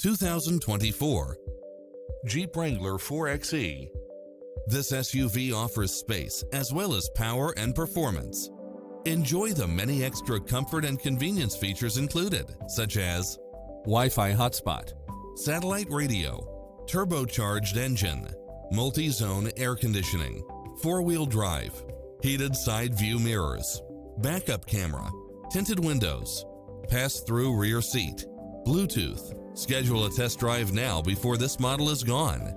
2024 Jeep Wrangler 4xe. This SUV offers space as well as power and performance. Enjoy the many extra comfort and convenience features included, such as Wi-Fi hotspot, satellite radio, turbocharged engine, multi-zone air conditioning, four-wheel drive, heated side view mirrors, backup camera, tinted windows, pass-through rear seat, Bluetooth. Schedule a test drive now before this model is gone.